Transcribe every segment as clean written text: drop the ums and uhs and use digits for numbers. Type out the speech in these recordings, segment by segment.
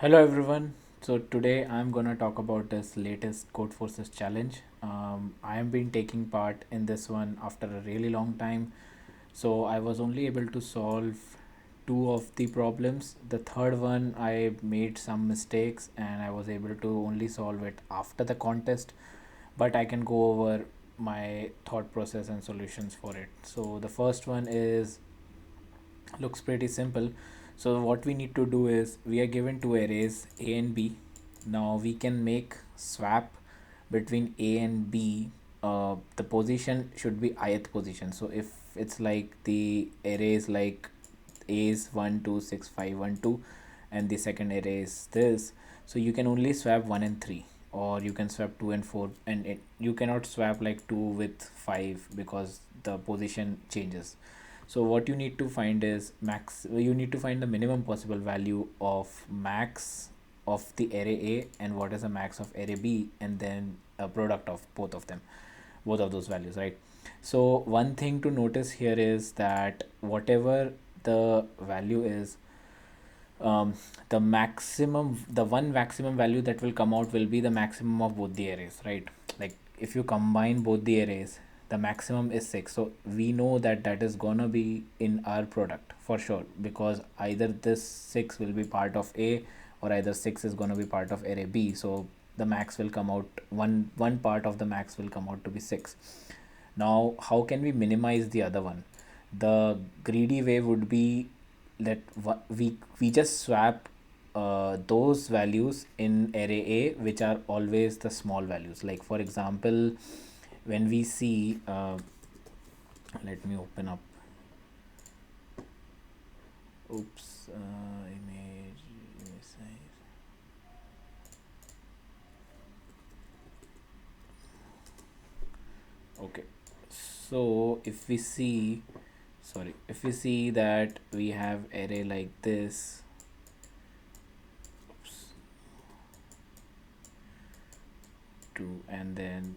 Hello everyone. So today I'm gonna talk about this latest Codeforces challenge. I have been taking part in this one after a really long time. So I was only able to solve two of the problems. The third one I made some mistakes and I was able to only solve it after the contest. But I can go over my thought process and solutions for it. So the first one is looks pretty simple. So what we need to do is we are given two arrays a and b. Now we can make swap between a and b. The position should be ith position. So if it's like the array is like a is 1 2 6 5 1 2 and the second array is this, so you can only swap 1 and 3, or you can swap 2 and 4, and you cannot swap like 2 with 5 because the position changes. So what you need to find is max. You need to find the minimum possible value of max of the array A and what is the max of array B, and then a product of both of them, both of those values, right? So one thing to notice here is that whatever the value is, the maximum, the one maximum value that will come out will be the maximum of both the arrays, right? Like if you combine both the arrays, the maximum is 6. So we know that that is gonna be in our product for sure, because either this 6 will be part of A or either 6 is gonna be part of array B. So the max will come out, one part of the max will come out to be 6. Now how can we minimize the other one? The greedy way would be that we just swap those values in array A which are always the small values. Like for example, when we see let me open up, oops, image size. Okay, so if we see, sorry, if we see that we have array like this, oops, 2 and then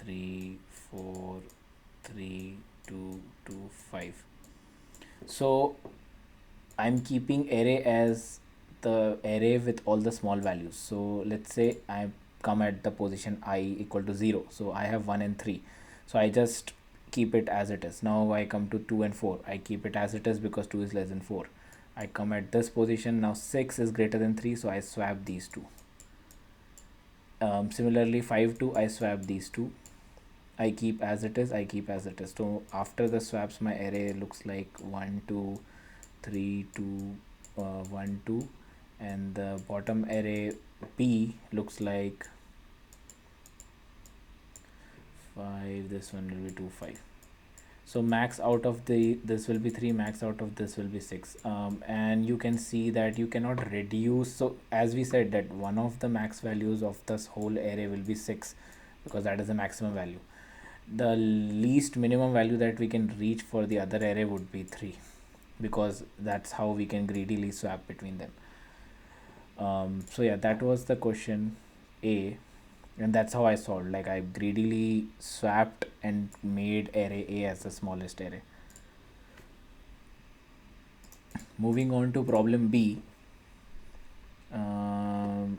3 4 3 2 2 5. So I'm keeping array as the array with all the small values. So let's say I come at the position I equal to 0. So I have 1 and 3. So I just keep it as it is. Now I come to 2 and 4. I keep it as it is because 2 is less than 4. I come at this position. Now 6 is greater than 3. So I swap these two. Similarly 5 2, I swap these two. I keep as it is. I keep as it is. So after the swaps, my array looks like 1 2 3 2 1 2, and the bottom array B looks like 5. This one will be 2 5. So max out of this will be 3, max out of this will be 6. And you can see that you cannot reduce. So as we said that one of the max values of this whole array will be 6 because that is the maximum value. The least minimum value that we can reach for the other array would be 3, because that's how we can greedily swap between them. So yeah, that was the question A, and that's how I solved. Like I greedily swapped and made array A as the smallest array. Moving on to problem B.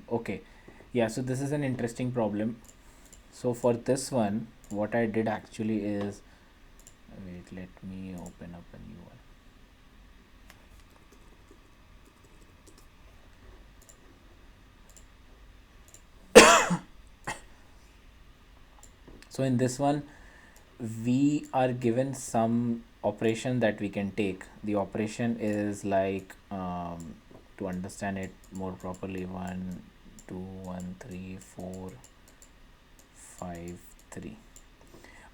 Okay, yeah, so this is an interesting problem. So for this one, what I did actually is, wait, let me open up a new one. So in this one, we are given some operation that we can take. The operation is like, to understand it more properly, 1 2 1 3 4 5 3.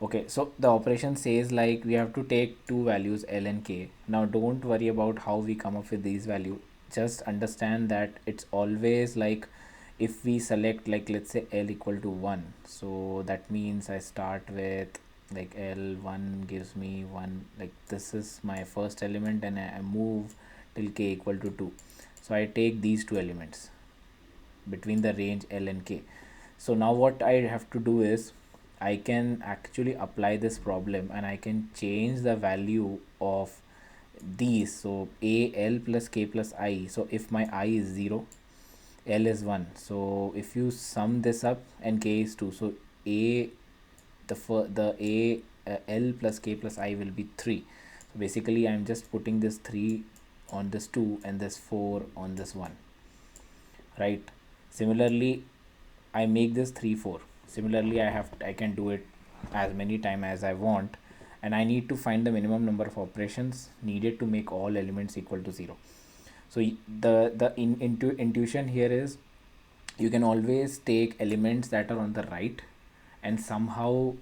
Okay, so the operation says like we have to take two values L and K. Now don't worry about how we come up with these value. Just understand that it's always like, if we select like let's say L equal to 1, so that means I start with like L1 gives me 1, like this is my first element, and I move till K equal to 2. So I take these two elements between the range L and K. So now what I have to do is I can actually apply this problem and I can change the value of these. So A L plus K plus I. So if my I is 0, L is 1. So if you sum this up, and K is 2, so A, the A, L plus K plus I will be 3. So basically I'm just putting this 3 on this 2 and this 4 on this 1, right? Similarly, I make this 3 4. Similarly, I can do it as many time as I want, and I need to find the minimum number of operations needed to make all elements equal to 0. So intuition here is, you can always take elements that are on the right and somehow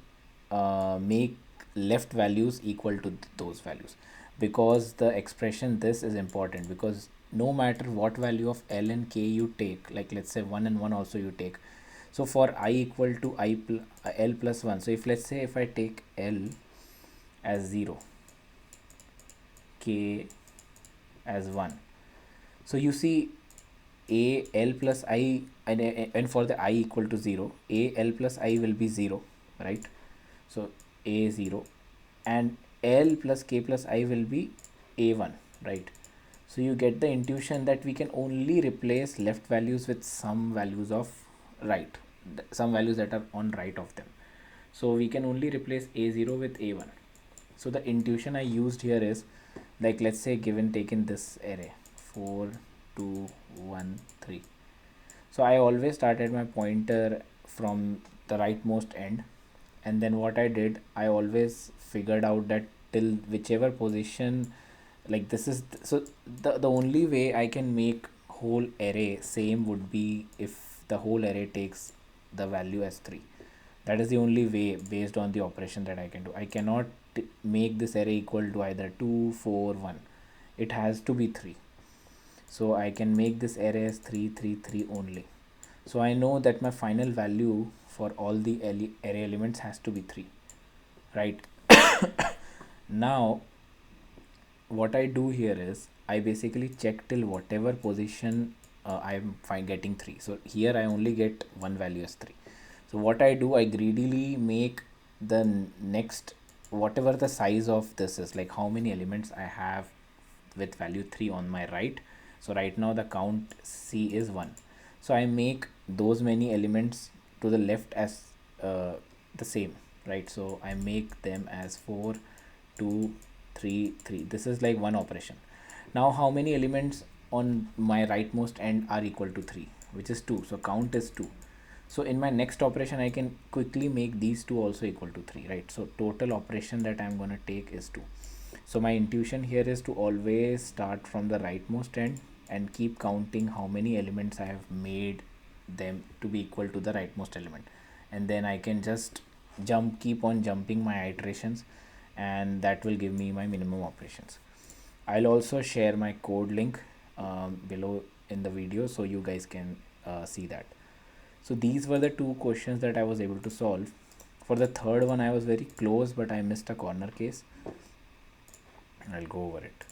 make left values equal to those values, because the expression this is important, because no matter what value of L and K you take, like let's say 1 and 1 also you take, so for I equal to L plus 1, so if let's say if I take L as 0, K as 1, so you see A L plus I, and for the I equal to 0, A L plus I will be 0, right? So A 0, and L plus K plus I will be A1, right? So you get the intuition that we can only replace left values with some values of right, some values that are on right of them. So we can only replace A0 with A1. So the intuition I used here is, like let's say given taken this array 4 2 1 3. So I always started my pointer from the rightmost end, and then what I did, I always figured out that till whichever position, like this is so the only way I can make whole array same would be if the whole array takes the value as 3. That is the only way based on the operation that I can do. I cannot make this array equal to either 2 4 1. It has to be 3. So I can make this array as 3 3 3 only. So I know that my final value for all the array elements has to be 3, right? Now what I do here is, I basically check till whatever position I'm getting 3. So here I only get one value as 3. So what I do, I greedily make the next, whatever the size of this is, like how many elements I have with value 3 on my right. So right now the count C is 1. So I make those many elements to the left as the same, right? So I make them as 4 2 3 3. This is like one operation. Now how many elements on my rightmost end are equal to 3, which is 2. So count is 2. So in my next operation I can quickly make these two also equal to 3, right? So total operation that I'm going to take is 2. So my intuition here is to always start from the rightmost end and keep counting how many elements I have made them to be equal to the rightmost element, and then I can just keep on jumping my iterations, and that will give me my minimum operations. I'll also share my code link below in the video so you guys can see that. So these were the two questions that I was able to solve. For the third one I was very close, but I missed a corner case. I'll go over it.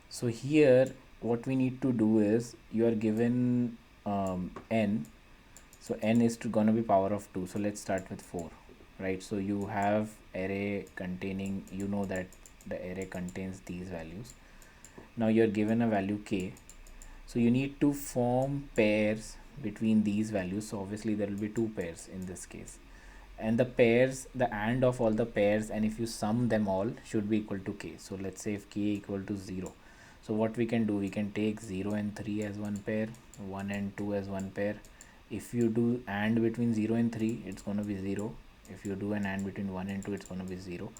So here what we need to do is, you are given n, so n is gonna be power of 2. So let's start with 4, right? So you have array containing, you know that the array contains these values. Now you're given a value k, so you need to form pairs between these values. So obviously there will be two pairs in this case, and the pairs, the AND of all the pairs, and if you sum them all, should be equal to k. So let's say if k equal to 0, so what we can do, we can take 0 and 3 as one pair, 1 and 2 as one pair. If you do AND between 0 and 3, it's going to be 0. If you do an AND between 1 and 2, it's going to be 0.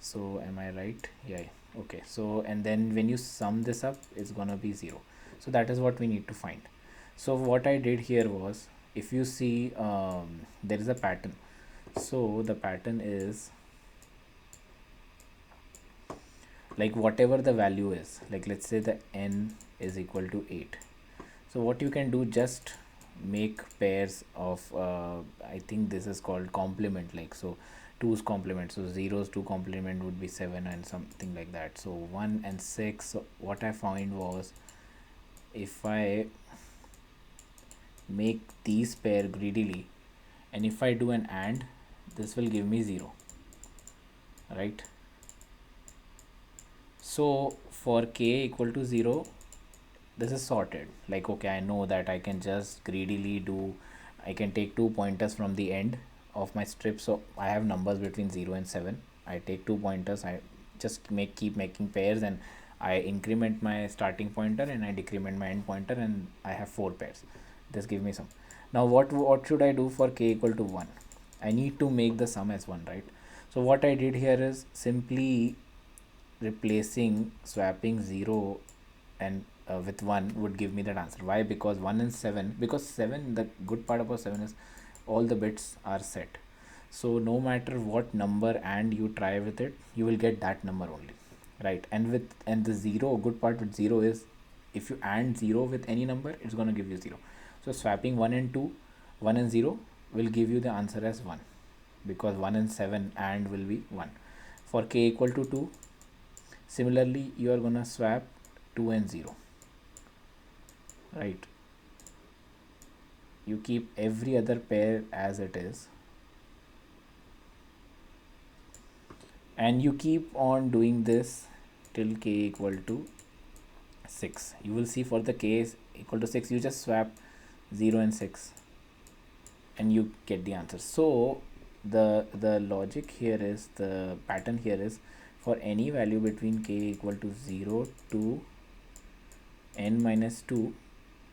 So am I right? Yeah, okay. So and then when you sum this up, it's going to be 0. So that is what we need to find. So what I did here was, if you see, there is a pattern. So the pattern is, like whatever the value is, like let's say the n is equal to 8. So what you can do, just make pairs of I think this is called complement, like so 2's complement, so 0's 2 complement would be 7 and something like that. So 1 and 6. So what I found was, if I make these pair greedily, and if I do an AND, this will give me 0, right? So for k equal to 0, this is sorted. Like, okay, I know that I can just greedily do, I can take 2 pointers from the end of my strip. So I have numbers between 0 and 7. I take 2 pointers, I just keep making pairs, and I increment my starting pointer and I decrement my end pointer, and I have 4 pairs. This gives me some. Now what should I do for k equal to 1? I need to make the sum as 1, right? So what I did here is simply replacing, swapping 0 and with 1 would give me that answer. Why? Because 1 and 7, because 7, the good part about 7 is all the bits are set. So no matter what number and you try with it, you will get that number only, right? And the 0, good part with 0 is if you AND 0 with any number, it's going to give you 0. So swapping 1 and 2, 1 and 0 will give you the answer as 1, because 1 and 7 AND will be 1. For k equal to 2, similarly you are going to swap 2 and 0, right? You keep every other pair as it is, and you keep on doing this till k equal to 6. You will see for the k is equal to 6, you just swap 0 and 6 and you get the answer. So the logic here is, the pattern here is, for any value between k equal to 0 to n minus 2,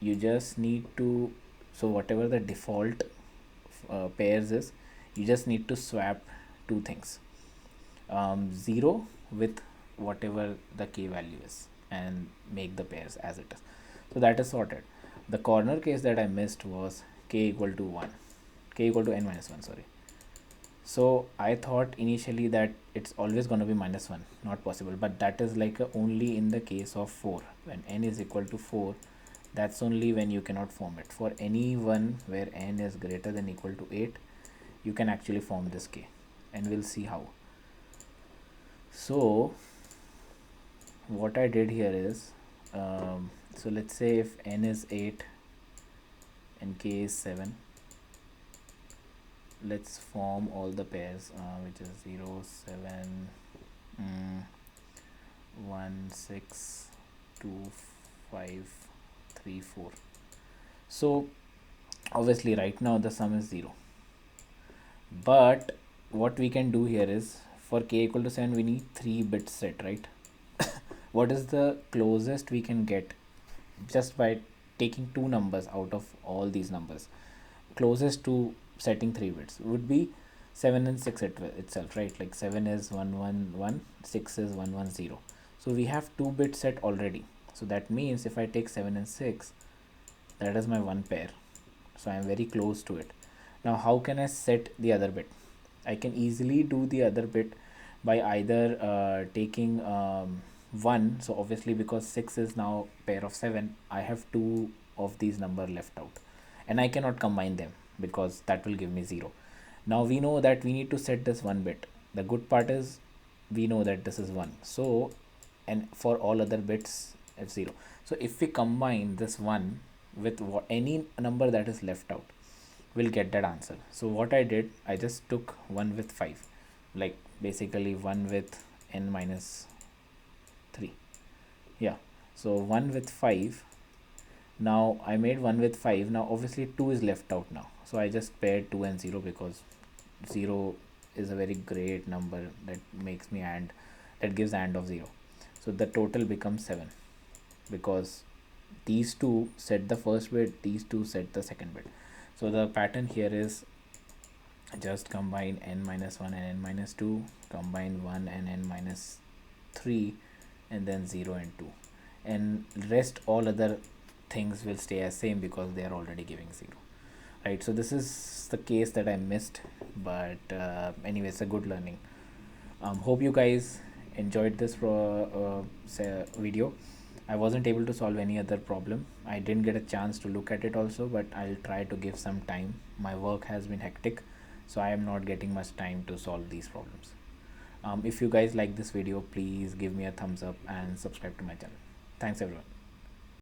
you just need to, so whatever the default pairs is, you just need to swap two things, 0 with whatever the k value is, and make the pairs as it is. So that is sorted. The corner case that I missed was k equal to 1, k equal to n minus 1, sorry. So I thought initially that it's always going to be minus 1, not possible, but that is like only in the case of 4. When n is equal to 4, that's only when you cannot form it. For any one where n is greater than equal to 8, you can actually form this k, and we'll see how. So what I did here is, so let's say if n is 8 and k is 7, let's form all the pairs, which is 0, 7, 1, 6, 2, 5, 3, 4. So obviously right now the sum is 0, but what we can do here is, for k equal to 7 we need 3 bits set, right? What is the closest we can get just by taking two numbers out of all these numbers? Closest to setting 3 bits would be 7 and 6 itself, right? Like 7 is 111, 6 is 110. So we have 2 bits set already. So that means if I take 7 and 6, that is my one pair. So I am very close to it. Now how can I set the other bit? I can easily do the other bit by either taking 1. So obviously because 6 is now pair of 7, I have 2 of these number left out, and I cannot combine them because that will give me 0. Now we know that we need to set this 1 bit. The good part is we know that this is 1. So, and for all other bits it's 0. So if we combine this 1 with any number that is left out, we'll get that answer. So what I did, I just took 1 with 5, like basically 1 with n minus 3. Yeah, so 1 with 5. Now I made 1 with 5. Now obviously 2 is left out now, so I just paired 2 and 0, because 0 is a very great number that makes me AND, that gives AND of 0. So the total becomes 7, because these two set the first bit, these two set the second bit. So the pattern here is just combine n minus 1 and n minus 2, combine 1 and n minus 3, and then 0 and 2, and rest all other things will stay as same because they are already giving 0, right? So this is the case that I missed, but anyway, it's a good learning. Hope you guys enjoyed this video. I wasn't able to solve any other problem. I didn't get a chance to look at it also, but I'll try to give some time. My work has been hectic, so I am not getting much time to solve these problems. If you guys like this video, please give me a thumbs up and subscribe to my channel. Thanks everyone.